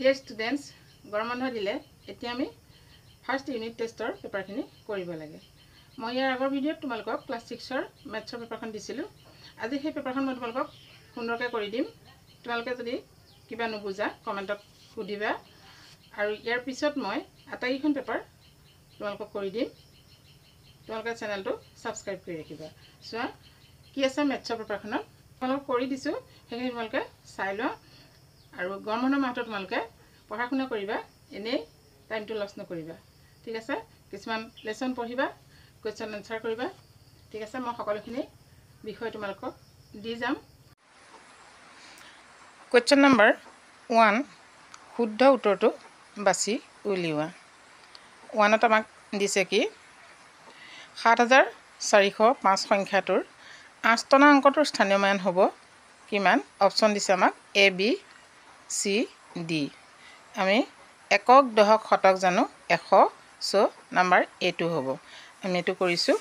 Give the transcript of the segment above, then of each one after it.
Dear students, গৰম বন্ধ দিলে এতিয়া আমি ফাৰ্স্ট ইউনিট টেষ্টৰ পেপাৰখিনি কৰিব লাগে। মই ইয়াৰ আগৰ ভিডিঅ'ত তোমালোকক ক্লাছ 6ৰ মেথছৰ পেপাৰখন দিছিলোঁ। আজি সেই পেপাৰখন মই তোমালোকক সুন্দৰকৈ কৰি দিম। তোমালোকে যদি কিবা নুবুজা কমেণ্টত সুধিবা আৰু ইয়াৰ পিছত মই আটাইকেইখন পেপাৰ তোমালোকক কৰি দিম। তোমালোকে চেনেলটো ছাবস্ক্ৰাইব কৰি ৰাখিবা। চোৱা কি আছে মেথছৰ পেপাৰখনত তোমালোকক কৰি দিছোঁ, সেইখিনি তোমালোকে চাই লোৱা। আৰু গৰম বন্ধৰ মাহটো তোমালোকে পঢ়া শুনা কৰিবা, এনেই টাইমটো লছ নকৰিবা। ঠিক আছে, কিছুমান লেসন পঢ়িবা, কুৱেশ্যন এনসাৰ কৰিবা। ঠিক আছে, মই সকলোখিনি বিষয় তোমালোকক দি যাম। কুৱেশ্যন নম্বৰ 1, শুদ্ধ উত্তৰটো বাছি উলিওৱা। 1ত আমাক দিছে কি 7405 সংখ্যাটোৰ 8 টনা অংকটোৰ স্থানীয় মান হ'ব কিমান? অপশ্যন দিছে আমাক A, B, C, D। আমি একক দশক শতক জানো 100, সো নাম্বাৰ A2 হ'ব। আমি এইটো কৰিছোঁ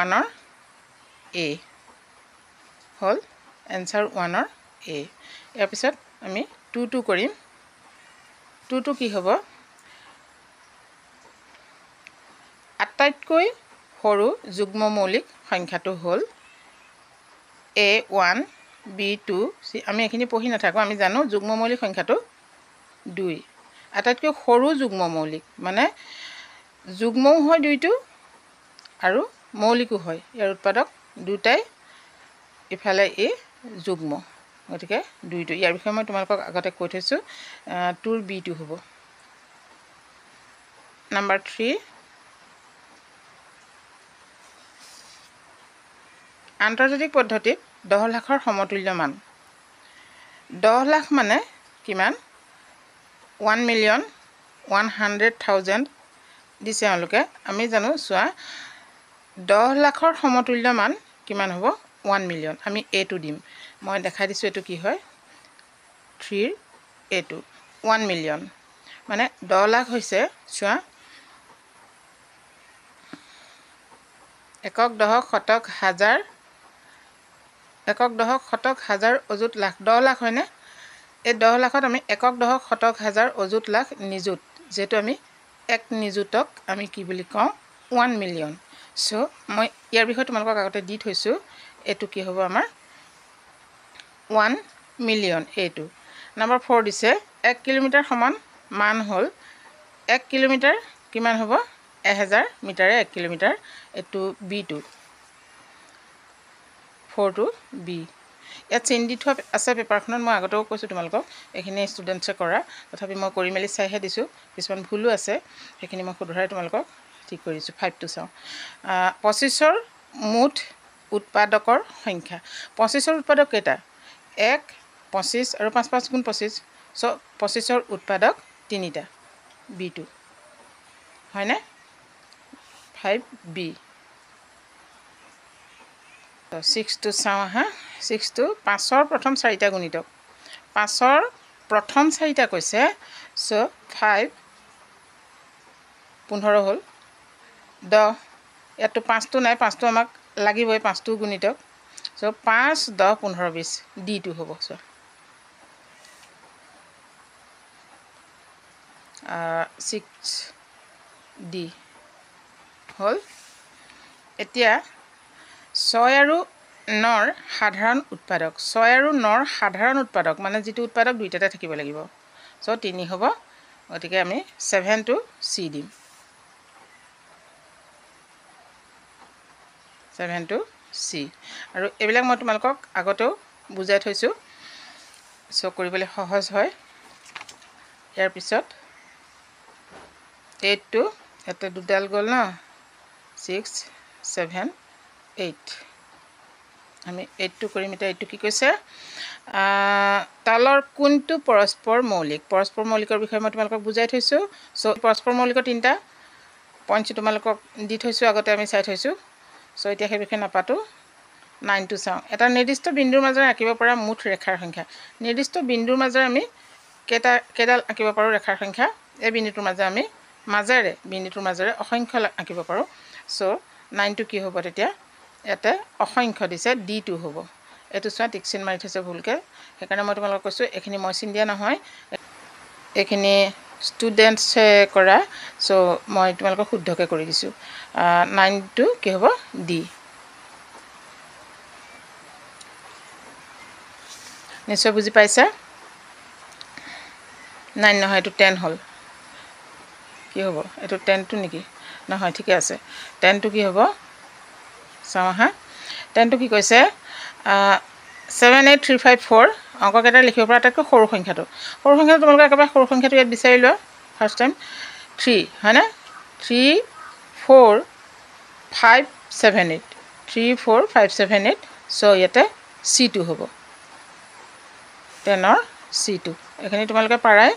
1ৰ A হ'ল এনসাৰ 1ৰ A। ইয়াৰ পিছত আমি 2টো কৰিম। 2টো কি হ'ব? আটাইতকৈ সৰু যুগ্ম মৌলিক সংখ্যাটো হ'ল A1, B2, C। আমি এইখিনি পঢ়ি নাথাকোঁ, আমি জানো যুগ্ম মৌলিক সংখ্যাটো 2। আটাইতকৈ সৰু যুগ্ম মৌলিক মানে যুগ্মও হয় 2টো আৰু মৌলিকো হয়। ইয়াৰ উৎপাদক দুটাই, ইফালে A যুগ্ম, গতিকে 2টো। ইয়াৰ বিষয়ে মই তোমালোকক আগতে কৈ থৈছোঁ। 2ৰ B2 হ'ব। নাম্বাৰ 3, আন্তৰ্জাতিক পদ্ধতিত 10 লাখৰ সমতুল্য মান। 10 লাখ মানে কিমান? 1,100,000 দিছে তেওঁলোকে। আমি জানো, চোৱা 10 লাখৰ সমতুল্য মান কিমান হ'ব? 1 মিলিয়ন। আমি A2 দিম। মই দেখাই দিছোঁ এইটো কি হয়। 3ৰ A2 1 মিলিয়ন মানে 10 লাখ হৈছে, চোৱা একক দশক শতক হাজাৰ, একক দশক শতক হাজাৰ অযুত লাখ। 10 লাখ হয়নে? এই 10 লাখত আমি একক দশক শতক হাজাৰ অযুত লাখ নিযুত, যেহেতু আমি এক নিযুতক আমি কি বুলি কওঁ? 1 মিলিয়ন। সো মই ইয়াৰ বিষয়ে তোমালোকক আগতে দি থৈছোঁ। এইটো কি হ'ব আমাৰ 1 মিলিয়ন। এইটো নাম্বাৰ 4 দিছে 1 কিলোমিটাৰ সমান মান হ'ল 1 কিলোমিটাৰ কিমান হ'ব? 1000 মিটাৰে 1 কিলোমিটাৰ। এইটো B2, 4টো B। ইয়াত চিন দি থোৱা আছে পেপাৰখনত। মই আগতেও কৈছোঁ তোমালোকক, এইখিনি ষ্টুডেণ্টছে কৰা, তথাপি মই কৰি মেলি চাইহে দিছোঁ। কিছুমান ভুলো আছে, সেইখিনি মই শুধৰাই তোমালোকক ঠিক কৰিছোঁ। 5টো চাওঁ। 25ৰ মুঠ উৎপাদকৰ সংখ্যা। 25ৰ উৎপাদক কেইটা? 1, 25 আৰু 5 5 গুণ 25। চ' 25ৰ উৎপাদক 3টা, B2 হয়নে? 5B। 6টো চাওঁ আহা। 6টো 5ৰ প্ৰথম 4টা গুণিতক। 5ৰ প্ৰথম 4টা কৈছে, চ' 5 15 হ'ল 10। ইয়াততো 5টো নাই, 5টো আমাক লাগিবই, 5টো গুণিতক। চ' 5, 10, 15, 20 D2 হ'ব। চ' 6D হ'ল। এতিয়া 6 আৰু 9ৰ সাধাৰণ উৎপাদক। 6 আৰু 9ৰ সাধাৰণ উৎপাদক মানে যিটো উৎপাদক দুইটাতে থাকিব লাগিব। চ' 3 হ'ব। গতিকে আমি 7টো C দিম। 7টো C। আৰু এইবিলাক মই তোমালোকক আগতেও বুজাই থৈছোঁ, চ' কৰিবলৈ সহজ হয়। ইয়াৰ পিছত 8টো ইয়াতে দুডাল গ'ল ন, 6, 7, 8। আমি 8টো কৰিম। এতিয়া 8টো কি কৈছে? তলৰ কোনটো পৰস্পৰ মৌলিক? পৰস্পৰ মৌলিকৰ বিষয়ে মই তোমালোকক বুজাই থৈছোঁ। চ' পৰস্পৰ মৌলিকৰ 3টা পইণ্টছ তোমালোকক দি থৈছোঁ, আগতে আমি চাই থৈছোঁ। চ' এতিয়া সেই বিষয়ে নাপাতোঁ। 9টো চাওঁ। এটা নিৰ্দিষ্ট বিন্দুৰ মাজেৰে আঁকিব পৰা মুঠ ৰেখাৰ সংখ্যা। নিৰ্দিষ্ট বিন্দুৰ মাজেৰে আমি কেইডাল আঁকিব পাৰোঁ ৰেখাৰ সংখ্যা? এই বিন্দুটোৰ বিন্দুটোৰ মাজেৰে অসংখ্য আঁকিব পাৰোঁ। চ' 9টো কি হ'ব তেতিয়া? ইয়াতে অসংখ্য দিছে, D2 হ'ব। এইটো চোৱা টিক চিন মাৰি থৈছে ভুলকৈ, সেইকাৰণে মই তোমালোকক কৈছোঁ এইখিনি মই চিন দিয়া নহয়, এইখিনি ষ্টুডেণ্টছে কৰা, চ' মই তোমালোকক শুদ্ধকৈ কৰি দিছোঁ। 9টো কি হ'ব ডি। নিশ্চয় বুজি পাইছা? 9 নহয়, এইটো 10 হ'ল। কি হ'ব এইটো 10টো নেকি? নহয়, ঠিকে আছে। 10টো কি হ'ব চাওঁ আহা। 10টো কি কৈছে 78354 অংককেইটা লিখিব পৰা আটাইতকৈ সৰু সংখ্যাটো। সৰু সংখ্যাটো তোমালোকে একেবাৰে সৰু সংখ্যাটো ইয়াত বিচাৰি লোৱা। ফাৰ্ষ্ট টাইম 3 হয়নে? 34578 34578, চ' ইয়াতে C2 হ'ব, 10ৰ C2। এইখিনি তোমালোকে পাৰাই,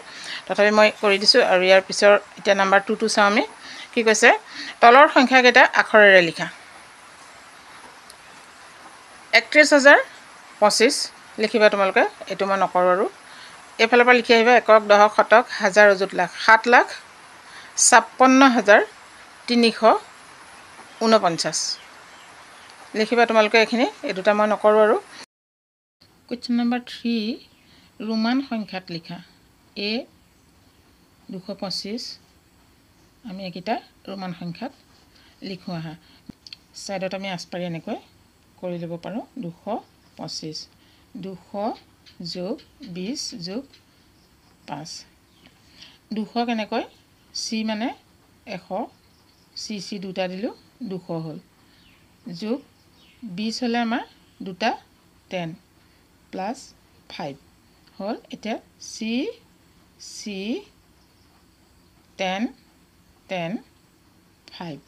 তথাপি মই কৰি দিছোঁ। আৰু ইয়াৰ পিছৰ এতিয়া নাম্বাৰ 2টো চাওঁ আমি। কি কৈছে তলৰ সংখ্যাকেইটা আখৰেৰে লিখা। 31,025 লিখিবা তোমালোকে, এইটো মই নকৰোঁ আৰু এইফালৰ পৰা লিখি আহিবা একক, দশক, শতক, হাজাৰ, অযুত, লাখ। 7,56,349 লিখিবা তোমালোকে এইখিনি, এই দুটা মই নকৰোঁ আৰু। কুৱেশ্যন নম্বৰ 3 ৰোমান সংখ্যাত লিখা। A 225, আমি এইকেইটা ৰোমান সংখ্যাত লিখোঁ আহা। ছাইডত আমি আচপাৰি এনেকৈ কৰি ল'ব পাৰোঁ। 225 200 যোগ 20 যোগ 5, 200 কেনেকৈ C মানে 100, C দুটা দিলোঁ 200 হ'ল, যোগ 20 হ'লে আমাৰ দুটা 10 প্লাছ 5 হ'ল। এতিয়া C 10 10 5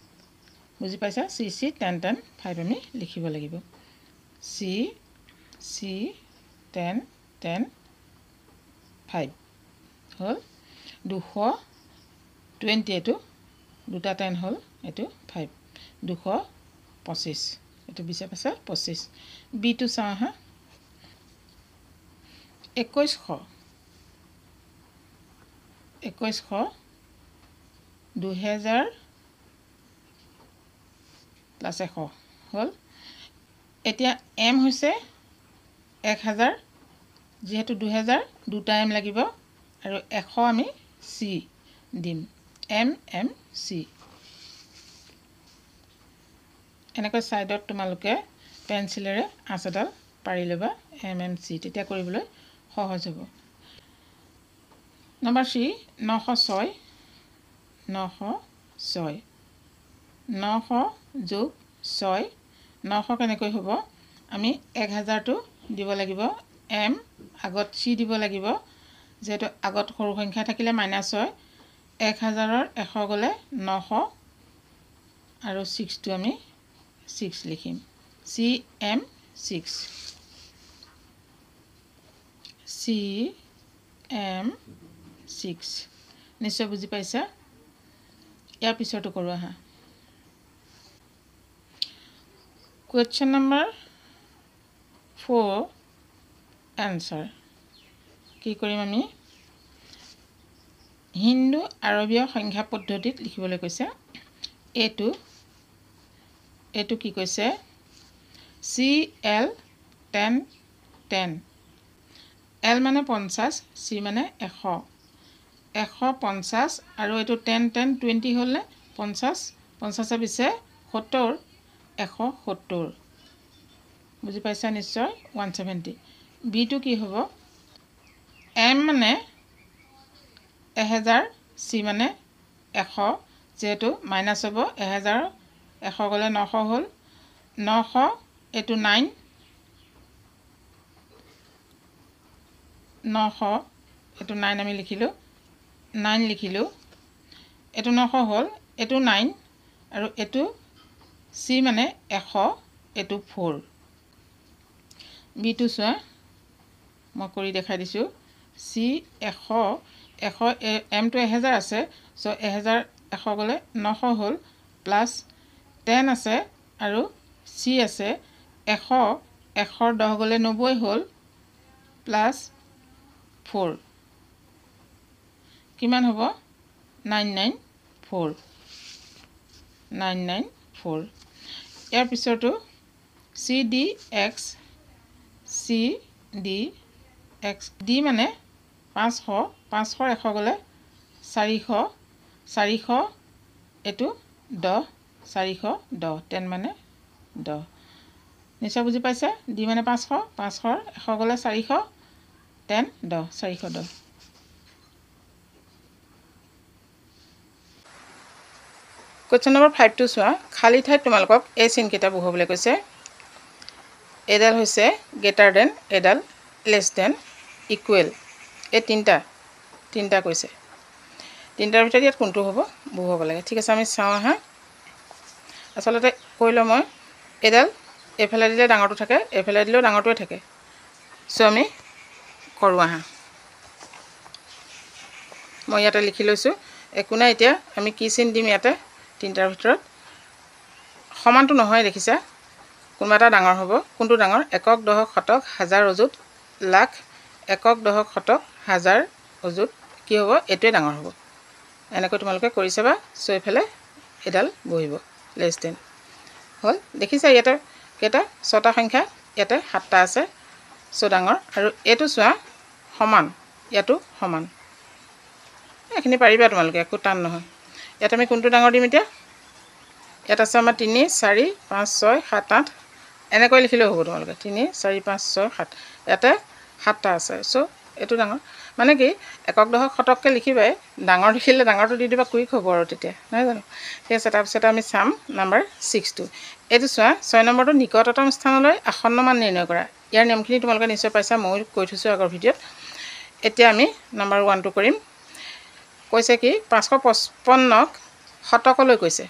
বুজি পাইছা? C 10 10 5 আমি লিখিব লাগিব। C 10 10 5 হ'ল 220, এইটো দুটা 10 হ'ল, এইটো 5 225, এইটো 20 পাইছা 25। বিটো চাওঁ আহা। 2100 2000 প্লাছ 100 হ'ল। এতিয়া M হৈছে 1000, যিহেতু 2000 দুটা M লাগিব আৰু 100 আমি C দিম, M C। এনেকৈ ছাইডত তোমালোকে পেঞ্চিলেৰে আঁচ এডাল পাৰি ল'বা M C, তেতিয়া কৰিবলৈ সহজ হ'ব। নম্বৰ 3 906 906 900 যোগ 6, 900 কেনেকৈ হ'ব? আমি 1000টো দিব লাগিব, M আগত C দিব লাগিব, যিহেতু আগত সৰু সংখ্যা থাকিলে -6, 1000ৰ 100 গ'লে 900 আৰু 6টো আমি 6 লিখিম, CM 6 CM 6। নিশ্চয় বুজি পাইছা? ইয়াৰ পিছতো কৰোঁ আহা। Question number 4 answer. কি কৰিম আমি? হিন্দু আৰবীয় সংখ্যা পদ্ধতিত লিখিবলৈ কৈছে। এইটো কি কৈছে? CL 10 10, L মানে 50, C মানে 100, 150 আৰু এইটো 10 10 20 হ'লনে? 50 50 পিছে 70, 170 বুজি পাইছা নিশ্চয়? 170। বিটো কি হ'ব? M মানে 1000, C মানে 100, যিহেতু মাইনাছ হ'ব, 1000 100 গ'লে 900 হ'ল, 900 এইটো 9 900 এইটো 9 আমি লিখিলোঁ, 9 লিখিলোঁ, এইটো 900 হ'ল, এইটো 9 আৰু এইটো C মানে 100, এইটো 4। বিটো চোৱা, মই কৰি দেখাই দিছোঁ। C 100 Mটো 1000 আছে, চ' 1000 100 গ'লে 900 হ'ল, প্লাছ 10 আছে আৰু C আছে 100 100ৰ 10 গ'লে 90 হ'ল, প্লাছ 4 কিমান হ'ব? 994 994। ইয়াৰ পিছতো CDX C D x D মানে 500 500 100 গ'লে 400 400 এইটো 10 410 10 মানে 10 নিশ্চয় বুজি পাইছে ডি মানে 500 500 100 গ'লে 400 10 10 410 কুৱেশ্যন নম্বৰ 5 টো চোৱা খালী ঠাইত তোমালোকক এই চিনকেইটা বহুৱাবলৈ কৈছে এডাল হৈছে গ্ৰেটাৰ দেন এডাল লেছ দেন ইকুৱেল এই তিনিটা কৈছে তিনিটাৰ ভিতৰত ইয়াত কোনটো হ'ব বহুৱাব লাগে ঠিক আছে আমি চাওঁ আহা আচলতে কৈ লওঁ মই এডাল এইফালে দিলে ডাঙৰটো থাকে এইফালে দিলেও ডাঙৰটোৱে থাকে চ' আমি কৰোঁ আহা মই ইয়াতে লিখি লৈছোঁ একো নাই এতিয়া আমি কি চিন দিম ইয়াতে তিনিটাৰ ভিতৰত সমানটো নহয় দেখিছা কোনোবা এটা ডাঙৰ হ'ব কোনটো ডাঙৰ একক দশক শতক হাজাৰ অযুত লাখ একক দশক শতক হাজাৰ অযুত কি হ'ব এইটোৱে ডাঙৰ হ'ব এনেকৈ তোমালোকে কৰি চাবা চ' এইফালে এডাল বহিব লেছ দেন হ'ল দেখিছা ইয়াতে কেইটা 6টা সংখ্যা ইয়াতে 7টা আছে চ' ডাঙৰ আৰু এইটো চোৱা সমান ইয়াতো সমান এইখিনি পাৰিবা তোমালোকে একো টান নহয় ইয়াত আমি কোনটো ডাঙৰ দিম এতিয়া ইয়াত আছে আমাৰ 3 4 5 6 7 8 এনেকৈ লিখিলেও হ'ব তোমালোকে 3 4 5 6 7 ইয়াতে 7টা আছে চ' এইটো ডাঙৰ মানে কি একক দশক শতককৈ লিখিবাই ডাঙৰ লিখিলে ডাঙৰটো দি দিবা কুইক হ'ব আৰু তেতিয়া নহয় জানো ঠিক আছে তাৰপিছত আমি চাম নাম্বাৰ 6 টো এইটো চোৱা 6 নম্বৰটো নিকটতম স্থানলৈ আসন্ন মান নিৰ্ণয় কৰা ইয়াৰ নিয়মখিনি তোমালোকে নিশ্চয় পাইছা মই কৈ থৈছোঁ আগৰ ভিডিঅ'ত এতিয়া আমি নাম্বাৰ 1 টো কৰিম কৈছে কি 555ক শতকলৈ কৈছে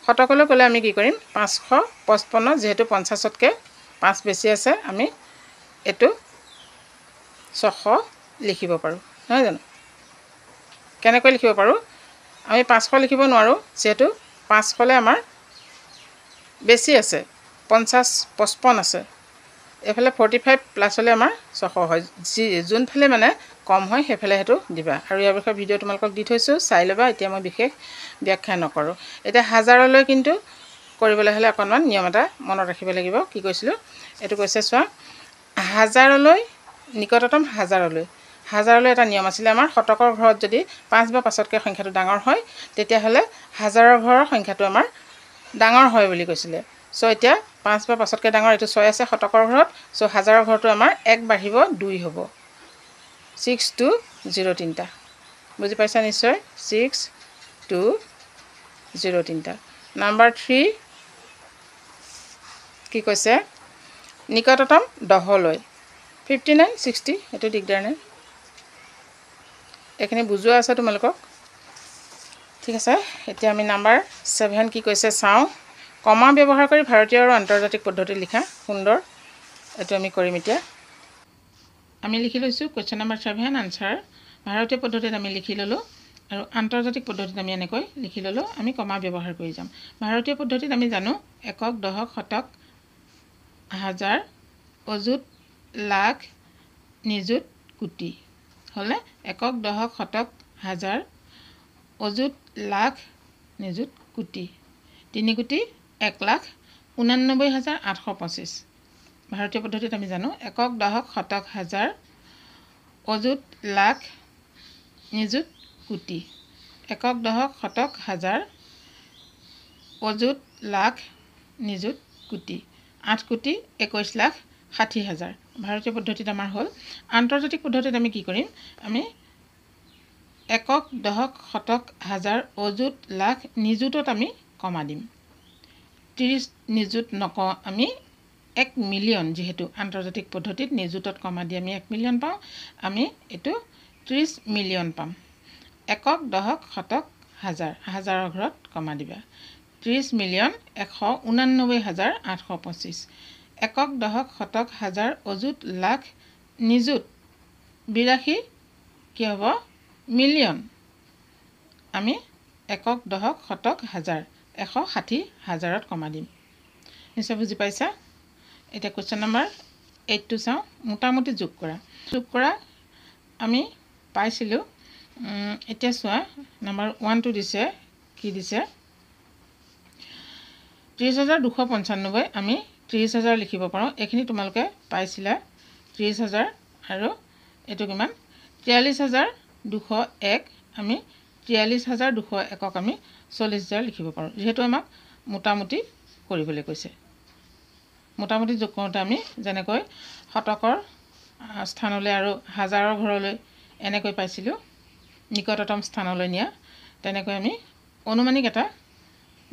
শতকলৈ ক'লে আমি কি কৰিম 555 যেহেতু 50তকৈ 5 বেছি আছে আমি এইটো 600 লিখিব পাৰোঁ নহয় জানো কেনেকৈ লিখিব পাৰোঁ আমি 500 লিখিব নোৱাৰোঁ যেহেতু 500লে আমাৰ বেছি আছে 50 55 আছে এফালে 45 প্লাছ হ'লে আমাৰ 600 হয় যোনফালে মানে কম হয় সেইফালে হেতু দিবা আৰু ইয়াৰ বিষয়ে ভিডিঅ' তোমালোকক দি থৈছোঁ চাই ল'বা এতিয়া মই বিশেষ ব্যাখ্যা নকৰোঁ এতিয়া হাজাৰলৈ কিন্তু কৰিবলৈ হ'লে অকণমান নিয়ম এটা মনত ৰাখিব লাগিব কি কৈছিলোঁ এইটো কৈছে চোৱা হাজাৰলৈ নিকটতম হাজাৰলৈ এটা নিয়ম আছিলে আমাৰ শতকৰ ঘৰত যদি 5 বা 5তকৈ সংখ্যাটো ডাঙৰ হয় তেতিয়াহ'লে হাজাৰৰ ঘৰৰ সংখ্যাটো আমাৰ ডাঙৰ হয় বুলি কৈছিলে চ' এতিয়া 5 বা 5তকৈ ডাঙৰ এইটো 6 আছে শতকৰ ঘৰত চ' হাজাৰৰ ঘৰটো আমাৰ 1 বাঢ়িব 2 হ'ব 6 2 0 3টা বুজি পাইছা নিশ্চয় 6 2 0 3টা নাম্বাৰ 3 কি কৈছে নিকটতম 10লৈ 59 60 এইটো দিগদাৰ নাই এইখিনি বুজোৱা আছে তোমালোকক ঠিক আছে এতিয়া আমি নাম্বাৰ 7 কি কৈছে চাওঁ কমা ব্যৱহাৰ কৰি ভাৰতীয় আৰু আন্তৰ্জাতিক পদ্ধতি লিখা সুন্দৰ এইটো আমি কৰিম এতিয়া আমি লিখি লৈছোঁ কুৱেশ্যন নম্বৰ 7 আনসাৰ ভাৰতীয় পদ্ধতিত আমি লিখি ল'লোঁ আৰু আন্তৰ্জাতিক পদ্ধতিত আমি এনেকৈ লিখি ল'লোঁ আমি কমা ব্যৱহাৰ কৰি যাম ভাৰতীয় পদ্ধতিত আমি জানো একক দশক শতক হাজাৰ অযুত লাখ নিযুত কোটি হ'লে একক দশক শতক হাজাৰ অযুত লাখ নিযুত কোটি 3 কোটি 1,89,825 ভাৰতীয় পদ্ধতিত আমি জানো একক দশক শতক হাজাৰ অযুত লাখ নিযুত কোটি একক দশক শতক হাজাৰ অযুত লাখ নিযুত কোটি 8 কোটি 21,60,000 ভাৰতীয় পদ্ধতিত আমাৰ হ'ল আন্তৰ্জাতিক পদ্ধতিত আমি কি কৰিম আমি একক দশক শতক হাজাৰ অযুত লাখ নিযুতত আমি কমা দিম 30 নিযুত নকওঁ আমি 1 মিলিয়ন যেহেতু আন্তৰ্জাতিক পদ্ধতিত নিযুতত কমা দি আমি 1 মিলিয়ন পাওঁ আমি এইটো 30 মিলিয়ন পাম একক দশক শতক হাজাৰ হাজাৰৰ ঘৰত কমা দিবা 30 মিলিয়ন 189,825 একক দশক শতক হাজাৰ অযুত লাখ নিযুত 82 কি হ'ব মিলিয়ন আমি একক দশক শতক হাজাৰ 160,000ত কমা দিম নিশ্চয় বুজি পাইছা এতিয়া কুৱেশ্যন নম্বৰ 8 টো চাওঁ মোটামুটি যোগ কৰা আমি পাইছিলোঁ এতিয়া চোৱা নম্বৰ 1 টো দিছে কি দিছে 30,295 আমি 30,000 লিখিব পাৰোঁ এইখিনি তোমালোকে পাইছিলা 30,000 আৰু এইটো কিমান 43,201 আমি 43,201ক আমি 40,000 লিখিব পাৰোঁ যেহেতু আমাক মোটামুটি কৰিবলৈ কৈছে মোটামুটি যোগ কৰোঁতে আমি যেনেকৈ শতকৰ স্থানলৈ আৰু হাজাৰৰ ঘৰলৈ এনেকৈ পাইছিলোঁ নিকটতম স্থানলৈ নিয়া তেনেকৈ আমি অনুমানিক এটা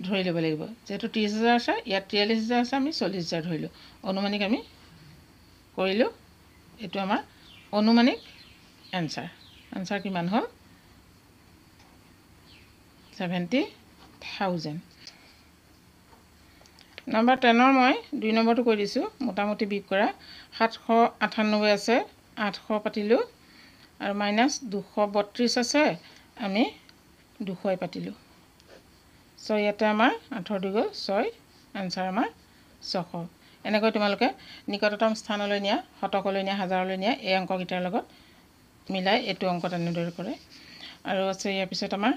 ধৰি ল'ব লাগিব যেহেতু 30,000 আছে ইয়াত 43,000 আছে আমি 40,000 ধৰিলোঁ অনুমানিক আমি কৰিলোঁ এইটো আমাৰ অনুমানিক এনসাৰ কিমান হ'ল 70,000 নম্বৰ 10ৰ মই 2 নম্বৰটো কৈ দিছোঁ মোটামুটি বিয়োগ কৰা 798 আছে 800 পাতিলোঁ আৰু মাইনাছ 232 আছে আমি 200 পাতিলোঁ 6 ইয়াতে আমাৰ 8 দি গ'ল 6 এনসাৰ আমাৰ 600 এনেকৈ তোমালোকে নিকটতম স্থানলৈ নিয়া শতকলৈ নিয়া হাজাৰলৈ নিয়া এই অংককেইটাৰ লগত মিলাই এইটো অংক তেনেদৰে কৰে আৰু আছে ইয়াৰ পিছত আমাৰ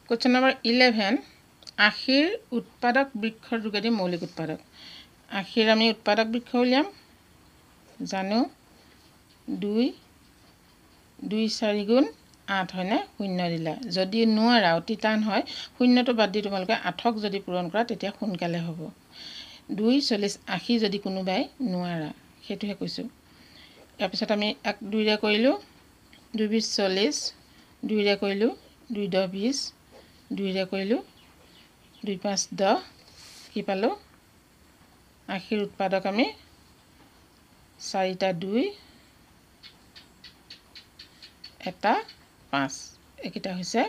কোৱেশ্চন নম্বৰ 11 আখীৰ উৎপাদক বৃক্ষৰ যোগেদি মৌলিক উৎপাদক আখীৰ আমি উৎপাদক বৃক্ষ উলিয়াম জানো 2 4 গুণ 8 হয়নে 0 দিলা যদি নোৱাৰা অতি টান হয় শূন্যটো বাদ দি তোমালোকে 8ক যদি পূৰণ কৰা তেতিয়া সোনকালে হ'ব 2 40 80 যদি কোনোবাই নোৱাৰা সেইটোহে কৈছোঁ ইয়াৰ পিছত আমি 1 2 ৰে কৰিলোঁ 2 20 40 2 ৰে কৰিলোঁ 2 10 20 2 ৰে কৰিলোঁ 2 5 10 কি পালোঁ আখীৰ উৎপাদক আমি 4টা 2 এটা 5 এইকেইটা হৈছে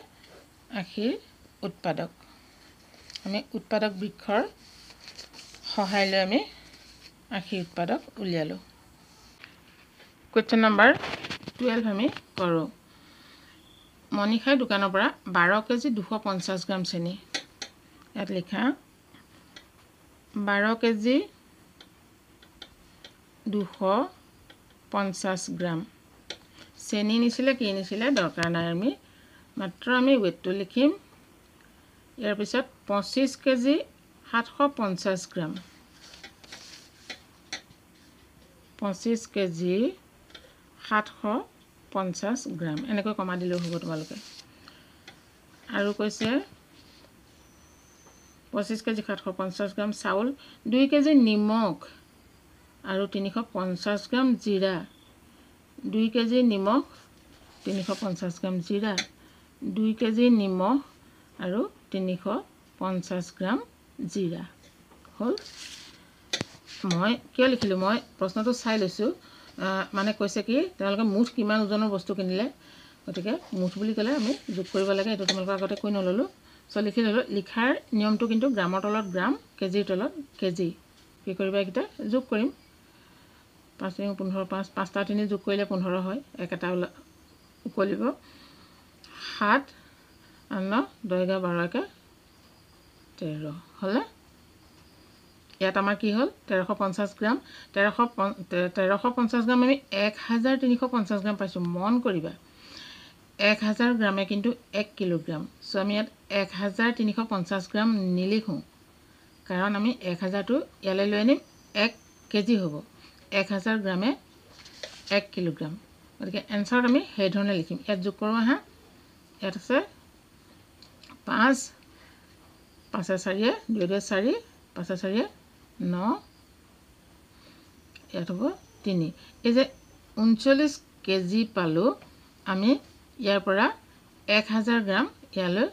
আখীৰ উৎপাদক আমি উৎপাদক বৃক্ষৰ সহায় লৈ আমি আখীৰ উৎপাদক উলিয়ালোঁ কোৱেশ্চন নম্বৰ 12 আমি কৰোঁ মণিখাই দোকানৰ পৰা 12 কেজি 250 গ্ৰাম চেনি ইয়াত লিখা 12 কেজি 250 গ্ৰাম চেনি নিছিলে কি নিছিলে দৰকাৰ নাই আমি মাত্ৰ আমি ওয়েটটো লিখিম ইয়াৰ পিছত 25 কেজি 750 গ্ৰাম 25 কেজি 750 গ্ৰাম এনেকৈ কমা দিলেও হ'ব তোমালোকে আৰু কৈছে 25 কেজি 750 গ্ৰাম চাউল 2 কেজি নিমখ আৰু 350 গ্ৰাম জিৰা 2 কেজি নিমখ 350 গ্ৰাম জিৰা 2 কেজি নিমখ আৰু 350 গ্ৰাম জিৰা হ'ল মই কিয় লিখিলোঁ মই প্ৰশ্নটো চাই লৈছোঁ মানে কৈছে কি তেওঁলোকে মুঠ কিমান ওজনৰ বস্তু কিনিলে গতিকে মুঠ বুলি ক'লে আমি যোগ কৰিব লাগে এইটো তোমালোকৰ আগতে কৈ নল'লোঁ লিখি ল'লোঁ লিখাৰ নিয়মটো কিন্তু গ্ৰামৰ তলত গ্ৰাম কেজিৰ তলত কেজি কি কৰিবা এইকেইটা যোগ কৰিম 5 3 15 5 5টা 3 যোগ কৰিলে 15 হয় এক এটা উকলিব 7 9 10 11 13 হ'লে ইয়াত আমাৰ কি হ'ল 1350 গ্ৰাম 1350 গ্ৰাম আমি 1350 গ্ৰাম পাইছোঁ মন কৰিবা 1000 গ্ৰামে কিন্তু 1 কিলোগ্ৰাম সো আমি ইয়াত 1350 গ্ৰাম নিলিখোঁ কাৰণ আমি 1000টো ইয়ালৈ লৈ আনিম 1 কেজি হ'ব 1000 গ্ৰামে 1 কিলোগ্ৰাম গতিকে এনসাৰত আমি সেই ধৰণে লিখিম ইয়াত যোগ কৰোঁ আহা ইয়াত আছে 5 5 4 2 2 4 5 4 9 ইয়াত হ'ব 3 এই যে 39 কেজি পালোঁ আমি ইয়াৰ পৰা 1000 গ্ৰাম ইয়ালৈ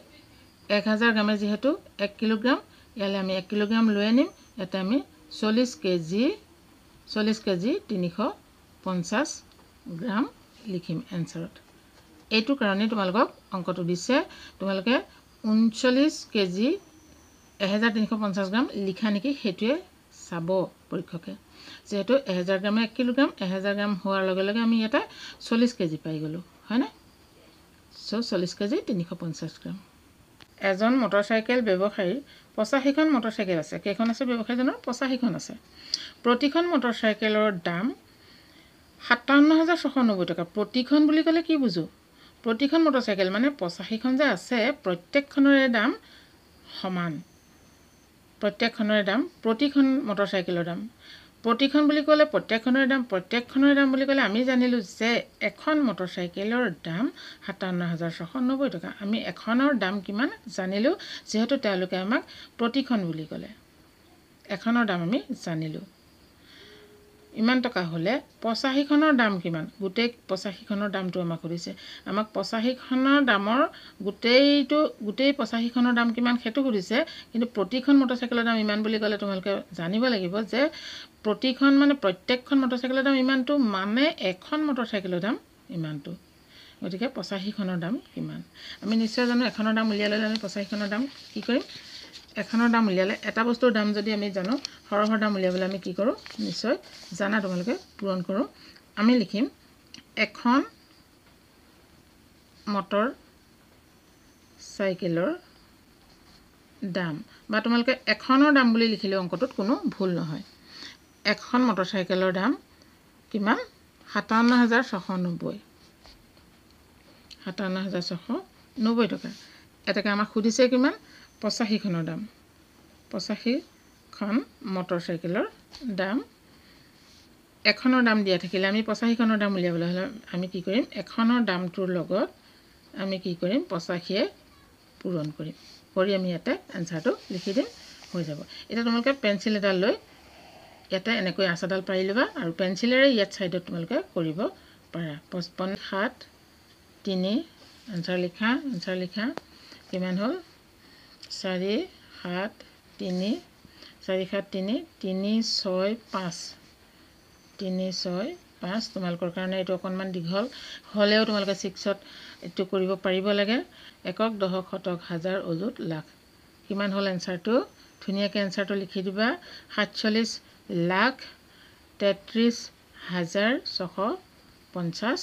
1000 গ্ৰামে যেহেতু 1 কিলোগ্ৰাম ইয়ালৈ আমি 1 কিলোগ্ৰাম লৈ আনিম ইয়াতে আমি 40 কেজি 350 গ্ৰাম লিখিম এনসাৰত এইটো কাৰণে তোমালোকক অংকটো দিছে তোমালোকে 39 কেজি 1350 গ্ৰাম লিখা নেকি সেইটোৱে চাব পৰীক্ষকে যেহেতু 1000 গ্ৰামে 1 কিলোগ্ৰাম 1000 গ্ৰাম হোৱাৰ লগে লগে আমি এটা 40 কেজি পাই গ'লোঁ হয় না সো 40 কেজি 350 গ্ৰাম এজন মটৰচাইকেল ব্যৱসায়ীৰ 85খন মটৰচাইকেল আছে কেইখন আছে ব্যৱসায়ীজনৰ 85খন আছে প্ৰতিখন মটৰচাইকেলৰ দাম 57690 টকা প্ৰতিখন বুলি ক'লে কি বুজো প্ৰতিখন মটৰচাইকেল মানে 85খন যে আছে প্ৰত্যেকখনৰে দাম সমান প্ৰত্যেকখনৰে দাম প্ৰতিখন মটৰচাইকেলৰ দাম প্ৰতিখন বুলি ক'লে প্ৰত্যেকখনৰ দাম বুলি ক'লে আমি জানিলোঁ যে এখন মটৰচাইকেলৰ দাম ৫৭,৬৯০ টকা। আমি এখনৰ দাম কিমান জানিলোঁ, যিহেতু তেওঁলোকে আমাক প্ৰতিখন বুলি ক'লে এখনৰ দাম আমি জানিলোঁ। ইমান টকা হ'লে ৮৫খনৰ দাম কিমান, গোটেই ৮৫খনৰ দামটো আমাক সুধিছে। আমাক ৮৫খনৰ দামৰ গোটেই ৮৫খনৰ দাম কিমান সেইটো সুধিছে, কিন্তু প্ৰতিখন মটৰচাইকেলৰ দাম ইমান বুলি ক'লে তোমালোকে জানিব লাগিব যে প্ৰতিখন মানে প্ৰত্যেকখন মটৰচাইকেলৰ দাম ইমানটো, মানে এখন মটৰচাইকেলৰ দাম ইমানটো। গতিকে ৮৫খনৰ দাম কিমান আমি নিশ্চয় জানো। এখনৰ দাম উলিয়াই ল'লে আমি ৮৫খনৰ দাম কি কৰিম, এখনৰ দাম উলিয়ালে এটা বস্তুৰ দাম যদি আমি জানো, সৰহৰ দাম উলিয়াবলৈ আমি কি কৰোঁ, নিশ্চয় জানা তোমালোকে, পূৰণ কৰোঁ। আমি লিখিম এখন মটৰ চাইকেলৰ দাম, বা তোমালোকে এখনৰ দাম বুলি লিখিলে অংকটোত কোনো ভুল নহয়। এখন মটৰচাইকেলৰ দাম কিমান, ৫৭,৬৯০, ৫৭,৬৯০ টকা। এটাকে আমাক সুধিছে কিমান, ৮৫খনৰ দাম, ৮৫খন মটৰচাইকেলৰ দাম। এখনৰ দাম দিয়া থাকিলে আমি ৮৫খনৰ দাম উলিয়াবলৈ হ'লে আমি কি কৰিম, এখনৰ দামটোৰ লগত আমি কি কৰিম, ৮৫য়ে পূৰণ কৰিম, কৰি আমি ইয়াতে এনচাৰটো লিখি দিম, হৈ যাব। এতিয়া তোমালোকে পেঞ্চিল এডাল লৈ ইয়াতে এনেকৈ আঁচ এডাল পাৰি ল'বা, আৰু পেঞ্চিলেৰে ইয়াত ছাইডত তোমালোকে কৰিব পাৰা। ৫৫ ৭ ৩ এনচাৰ লিখা কিমান হ'ল, ৪ ৭ ৩ 4 7 3 3 6 5 3 6 5। তোমালোকৰ কাৰণে এইটো অকণমান দীঘল হ'লেও তোমালোকে 6ত এইটো কৰিব পাৰিব লাগে। একক দশক শতক হাজাৰ অযুত লাখ, কিমান হ'ল এনচাৰটো, ধুনীয়াকৈ এনচাৰটো লিখি দিবা। ৪৭,৩০,৬৫০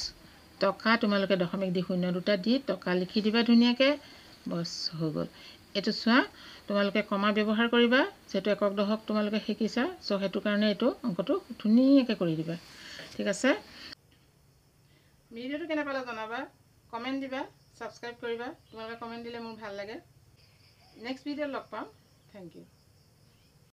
টকা। তোমালোকে দশমিক দি ০ দি টকা লিখি দিবা ধুনীয়াকৈ, বছ হৈ গ'ল। এইটো চোৱা, তোমালোকে কমা ব্যৱহাৰ কৰিবা, যিহেতু একক দশক তোমালোকে শিকিছা, চ' সেইটো কাৰণে এইটো অংকটো ধুনীয়াকৈ কৰি দিবা, ঠিক আছে। ভিডিঅ'টো কেনে পালা জনাবা, কমেণ্ট দিবা, ছাবস্ক্ৰাইব কৰিবা। তোমালোকে কমেণ্ট দিলে মোৰ ভাল লাগে। নেক্সট ভিডিঅ'ত লগ পাম, থেংক ইউ।